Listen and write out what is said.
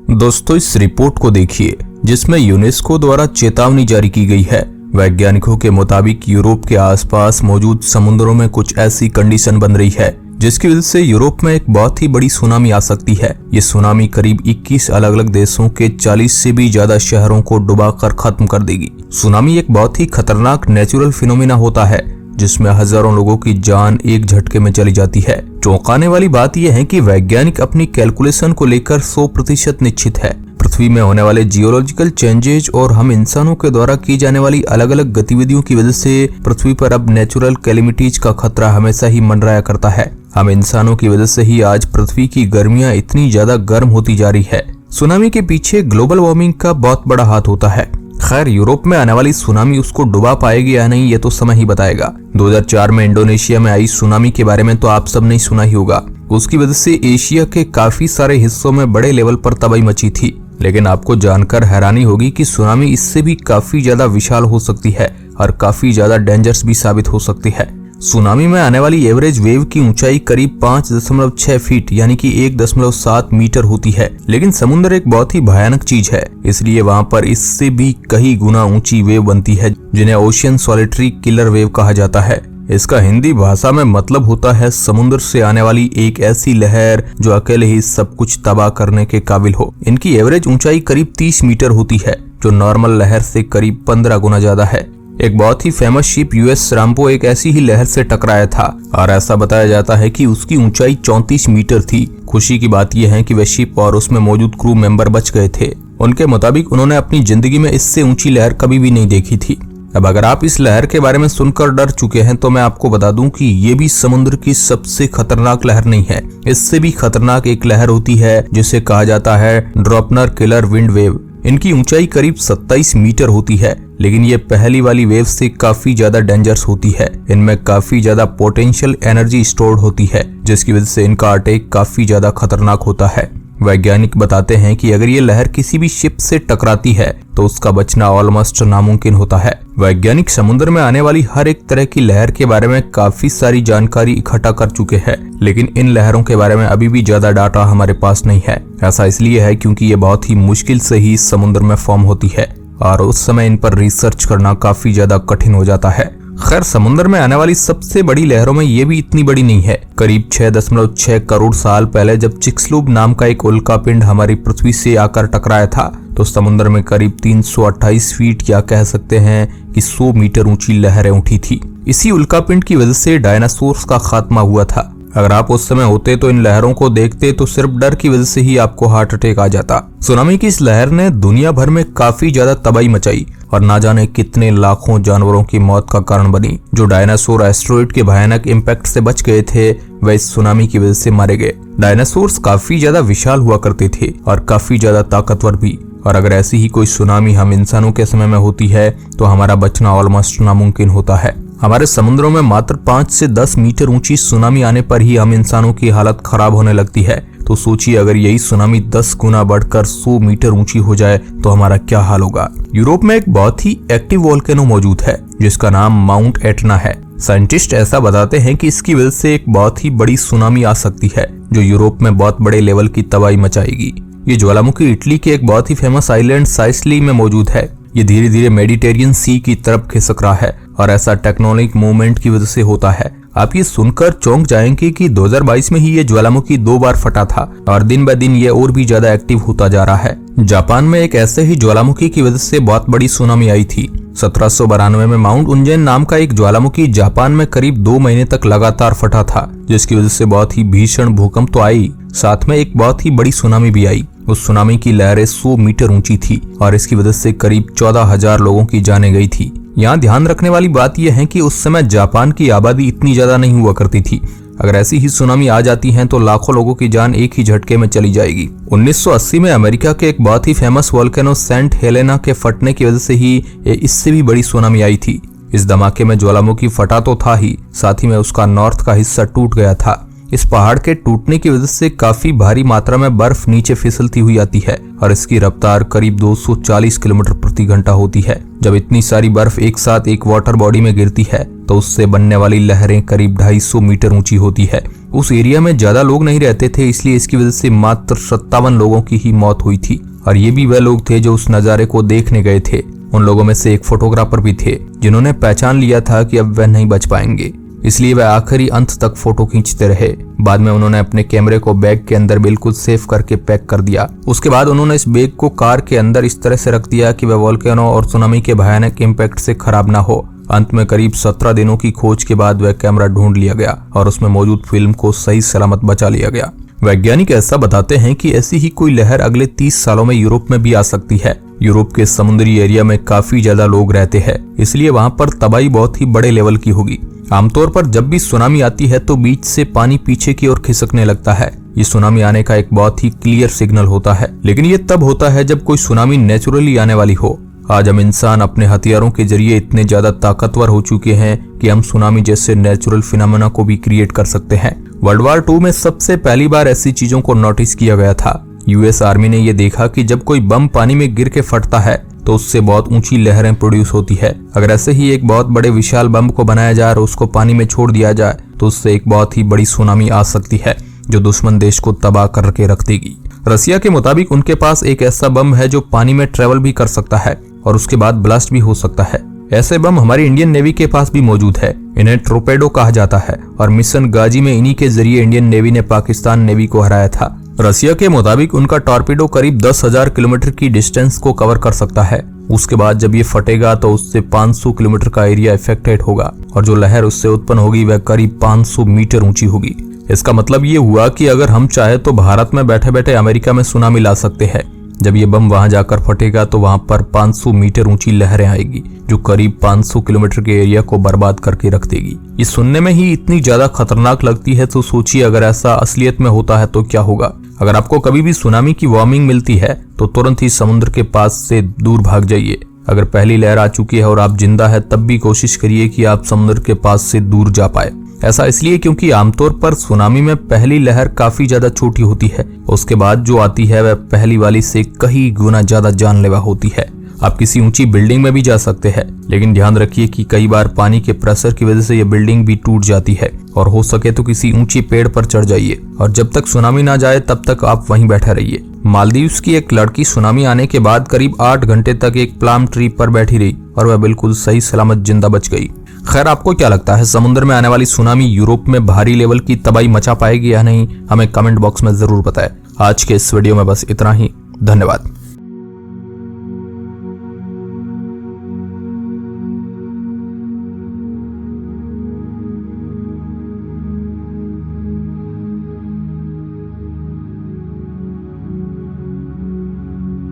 दोस्तों, इस रिपोर्ट को देखिए जिसमें यूनेस्को द्वारा चेतावनी जारी की गई है। वैज्ञानिकों के मुताबिक यूरोप के आसपास मौजूद समुद्रों में कुछ ऐसी कंडीशन बन रही है जिसकी वजह से यूरोप में एक बहुत ही बड़ी सुनामी आ सकती है। ये सुनामी करीब 21 अलग अलग देशों के 40 से भी ज्यादा शहरों को डुबाकर खत्म कर देगी। सुनामी एक बहुत ही खतरनाक नेचुरल फिनोमिना होता है जिसमें हजारों लोगों की जान एक झटके में चली जाती है। चौंकाने वाली बात यह है कि वैज्ञानिक अपनी कैलकुलेशन को लेकर 100% निश्चित है। पृथ्वी में होने वाले जियोलॉजिकल चेंजेज और हम इंसानों के द्वारा की जाने वाली अलग अलग गतिविधियों की वजह से पृथ्वी पर अब नेचुरल कैलेमिटीज का खतरा हमेशा ही मंडराया करता है। हम इंसानों की वजह से ही आज पृथ्वी की गर्मियां इतनी ज्यादा गर्म होती जा रही है। सुनामी के पीछे ग्लोबल वार्मिंग का बहुत बड़ा हाथ होता है। खैर, यूरोप में आने वाली सुनामी उसको डुबा पाएगी या नहीं ये तो समय ही बताएगा। 2004 में इंडोनेशिया में आई सुनामी के बारे में तो आप सब ने सुना ही होगा। उसकी वजह से एशिया के काफी सारे हिस्सों में बड़े लेवल पर तबाही मची थी। लेकिन आपको जानकर हैरानी होगी कि सुनामी इससे भी काफी ज्यादा विशाल हो सकती है और काफी ज्यादा डेंजरस भी साबित हो सकती है। सुनामी में आने वाली एवरेज वेव की ऊंचाई करीब 5.6 फीट यानी कि 1.7 मीटर होती है। लेकिन समुद्र एक बहुत ही भयानक चीज है, इसलिए वहाँ पर इससे भी कई गुना ऊंची वेव बनती है जिन्हें ओशियन सॉलिटरी किलर वेव कहा जाता है। इसका हिंदी भाषा में मतलब होता है समुद्र से आने वाली एक ऐसी लहर जो अकेले ही सब कुछ तबाह करने के काबिल हो। इनकी एवरेज ऊंचाई करीब 30 मीटर होती है जो नॉर्मल लहर से करीब 15 गुना ज्यादा है। एक बहुत ही फेमस शिप यूएस राम्पो एक ऐसी ही लहर से टकराया था और ऐसा बताया जाता है कि उसकी ऊंचाई 34 मीटर थी। खुशी की बात यह है कि वह शिप और उसमें मौजूद क्रू मेंबर बच गए थे। उनके मुताबिक उन्होंने अपनी जिंदगी में इससे ऊंची लहर कभी भी नहीं देखी थी। अब अगर आप इस लहर के बारे में सुनकर डर चुके हैं तो मैं आपको बता दूं कि ये भी समुद्र की सबसे खतरनाक लहर नहीं है। इससे भी खतरनाक एक लहर होती है जिसे कहा जाता है ड्रॉपनर किलर विंड वेव। इनकी ऊंचाई करीब 27 मीटर होती है, लेकिन ये पहली वाली वेव से काफी ज्यादा डेंजरस होती है। इनमें काफी ज्यादा पोटेंशियल एनर्जी स्टोर्ड होती है जिसकी वजह से इनका अटैक काफी ज्यादा खतरनाक होता है। वैज्ञानिक बताते हैं कि अगर ये लहर किसी भी शिप से टकराती है तो उसका बचना ऑलमोस्ट नामुमकिन होता है। वैज्ञानिक समुद्र में आने वाली हर एक तरह की लहर के बारे में काफी सारी जानकारी इकट्ठा कर चुके हैं, लेकिन इन लहरों के बारे में अभी भी ज्यादा डाटा हमारे पास नहीं है। ऐसा इसलिए है क्योंकि ये बहुत ही मुश्किल से ही समुद्र में फॉर्म होती है और उस समय इन पर रिसर्च करना काफी ज्यादा कठिन हो जाता है। खैर, समुद्र में आने वाली सबसे बड़ी लहरों में ये भी इतनी बड़ी नहीं है। करीब 6.6 करोड़ साल पहले जब चिक्सलूब नाम का एक उल्का पिंड हमारी पृथ्वी से आकर टकराया था तो समुद्र में करीब 328 फीट या कह सकते हैं कि 100 मीटर ऊंची लहरें उठी थी। इसी उल्का पिंड की वजह से डायनासोर्स का खात्मा हुआ था। अगर आप उस समय होते तो इन लहरों को देखते तो सिर्फ डर की वजह से ही आपको हार्ट अटैक आ जाता। सुनामी की इस लहर ने दुनिया भर में काफी ज्यादा तबाही मचाई और ना जाने कितने लाखों जानवरों की मौत का कारण बनी। जो डायनासोर एस्टेरॉयड के भयानक इम्पैक्ट से बच गए थे वह इस सुनामी की वजह से मारे गए। डायनासोर्स काफी ज्यादा विशाल हुआ करते थे और काफी ज्यादा ताकतवर भी, और अगर ऐसी ही कोई सुनामी हम इंसानों के समय में होती है तो हमारा बचना ऑलमोस्ट नामुमकिन होता है। हमारे समुद्रों में मात्र 5 से 10 मीटर ऊंची सुनामी आने पर ही हम इंसानों की हालत खराब होने लगती है। तो सोचिए अगर यही सुनामी 10 गुना बढ़कर 100 मीटर ऊंची हो जाए तो हमारा क्या हाल होगा। यूरोप में एक बहुत ही एक्टिव वोल्केनो मौजूद है जिसका नाम माउंट एटना है। साइंटिस्ट ऐसा बताते हैं कि इसकी वजह से एक बहुत ही बड़ी सुनामी आ सकती है जो यूरोप में बहुत बड़े लेवल की तबाही मचाएगी। ये ज्वालामुखी इटली के एक बहुत ही फेमस आइलैंड साइसिली में मौजूद है। ये धीरे धीरे मेडिटेरियन सी की तरफ खिसक रहा है और ऐसा टेक्टोनिक मूवमेंट की वजह से होता है। आप ये सुनकर चौंक जाएंगे कि 2022 में ही ये ज्वालामुखी 2 बार फटा था और दिन ब दिन ये और भी ज्यादा एक्टिव होता जा रहा है। जापान में एक ऐसे ही ज्वालामुखी की वजह से बहुत बड़ी सुनामी आई थी। 1792 में माउंट उंजेन नाम का एक ज्वालामुखी जापान में करीब 2 महीने तक लगातार फटा था जिसकी वजह से बहुत ही भीषण भूकंप तो आई, साथ में एक बहुत ही बड़ी सुनामी भी आई। उस सुनामी की लहरें 100 मीटर ऊंची थी और इसकी वजह से करीब 14,000 लोगों की जानें गई थी। यहाँ ध्यान रखने वाली बात यह है कि उस समय जापान की आबादी इतनी ज्यादा नहीं हुआ करती थी। अगर ऐसी ही सुनामी आ जाती है तो लाखों लोगों की जान एक ही झटके में चली जाएगी। 1980 में अमेरिका के एक बहुत ही फेमस वोल्केनो सेंट हेलेना के फटने की वजह से ही इससे भी बड़ी सुनामी आई थी। इस धमाके में ज्वालामुखी फटा तो था ही, साथ ही में उसका नॉर्थ का हिस्सा टूट गया था। इस पहाड़ के टूटने की वजह से काफी भारी मात्रा में बर्फ नीचे फिसलती हुई आती है और इसकी रफ्तार करीब 240 किलोमीटर प्रति घंटा होती है। जब इतनी सारी बर्फ एक साथ एक वाटर बॉडी में गिरती है तो उससे बनने वाली लहरें करीब 250 मीटर ऊंची होती है। उस एरिया में ज्यादा लोग नहीं रहते थे, इसलिए इसकी वजह से मात्र 57 लोगों की ही मौत हुई थी और ये भी वह लोग थे जो उस नजारे को देखने गए थे। उन लोगों में से एक फोटोग्राफर भी थे जिन्होंने पहचान लिया था कि अब वह नहीं बच पाएंगे, इसलिए वह आखिरी अंत तक फोटो खींचते रहे। बाद में उन्होंने अपने कैमरे को बैग के अंदर बिल्कुल सेफ करके पैक कर दिया। उसके बाद उन्होंने इस बैग को कार के अंदर इस तरह से रख दिया कि वह वोल्केनो और सुनामी के भयानक इम्पैक्ट से खराब ना हो। अंत में करीब 17 दिनों की खोज के बाद वह कैमरा ढूंढ लिया गया और उसमें मौजूद फिल्म को सही सलामत बचा लिया गया। वैज्ञानिक ऐसा बताते हैं कि ऐसी ही कोई लहर अगले 30 सालों में यूरोप में भी आ सकती है। यूरोप के समुद्री एरिया में काफी ज्यादा लोग रहते हैं, इसलिए वहाँ पर तबाही बहुत ही बड़े लेवल की होगी। आमतौर पर जब भी सुनामी आती है तो बीच से पानी पीछे की ओर खिसकने लगता है। ये सुनामी आने का एक बहुत ही क्लियर सिग्नल होता है, लेकिन ये तब होता है जब कोई सुनामी नेचुरली आने वाली हो। आज हम इंसान अपने हथियारों के जरिए इतने ज्यादा ताकतवर हो चुके हैं कि हम सुनामी जैसे नेचुरल फिनोमेना को भी क्रिएट कर सकते हैं। वर्ल्ड वार 2 में सबसे पहली बार ऐसी चीजों को नोटिस किया गया था। यूएस आर्मी ने यह देखा कि जब कोई बम पानी में गिर के फटता है तो उससे बहुत ऊंची लहरें प्रोड्यूस होती है। अगर ऐसे ही एक बहुत बड़े विशाल बम को बनाया जाए और उसको पानी में छोड़ दिया जाए तो उससे एक बहुत ही बड़ी सुनामी आ सकती है जो दुश्मन देश को तबाह करके रख देगी। रसिया के मुताबिक उनके पास एक ऐसा बम है जो पानी में ट्रेवल भी कर सकता है और उसके बाद ब्लास्ट भी हो सकता है। ऐसे बम हमारी इंडियन नेवी के पास भी मौजूद है। इन्हें टोरपेडो कहा जाता है और मिशन गाजी में इन्हीं के जरिए इंडियन नेवी ने पाकिस्तान नेवी को हराया था। रसिया के मुताबिक उनका टॉर्पीडो करीब 10,000 किलोमीटर की डिस्टेंस को कवर कर सकता है। उसके बाद जब ये फटेगा तो उससे 500 किलोमीटर का एरिया इफेक्टेड होगा और जो लहर उससे उत्पन्न होगी वह करीब 500 मीटर ऊंची होगी। इसका मतलब ये हुआ कि अगर हम चाहे तो भारत में बैठे बैठे अमेरिका में सुनामी ला सकते हैं। जब ये बम वहां जाकर फटेगा तो वहां पर 500 मीटर ऊंची लहरें आएगी जो करीब 500 किलोमीटर के एरिया को बर्बाद करके रख देगी। ये सुनने में ही इतनी ज्यादा खतरनाक लगती है, तो सोचिए अगर ऐसा असलियत में होता है तो क्या होगा। अगर आपको कभी भी सुनामी की वार्निंग मिलती है तो तुरंत ही समुद्र के पास से दूर भाग जाइए। अगर पहली लहर आ चुकी है और आप जिंदा है तब भी कोशिश करिए कि आप समुद्र के पास से दूर जा पाए। ऐसा इसलिए क्योंकि आमतौर पर सुनामी में पहली लहर काफी ज्यादा छोटी होती है, उसके बाद जो आती है वह पहली वाली से कई गुना ज्यादा जानलेवा होती है। आप किसी ऊंची बिल्डिंग में भी जा सकते हैं, लेकिन ध्यान रखिए कि कई बार पानी के प्रेशर की वजह से यह बिल्डिंग भी टूट जाती है। और हो सके तो किसी ऊंचे पेड़ पर चढ़ जाइए और जब तक सुनामी ना जाए तब तक आप वहीं बैठे रहिए। मालदीव्स की एक लड़की सुनामी आने के बाद करीब 8 घंटे तक एक प्लाम ट्री पर बैठी रही और वह बिल्कुल सही सलामत जिंदा बच गई। खैर, आपको क्या लगता है, समुद्र में आने वाली सुनामी यूरोप में भारी लेवल की तबाही मचा पाएगी या नहीं? हमें कमेंट बॉक्स में जरूर बताएं। आज के इस वीडियो में बस इतना ही। धन्यवाद।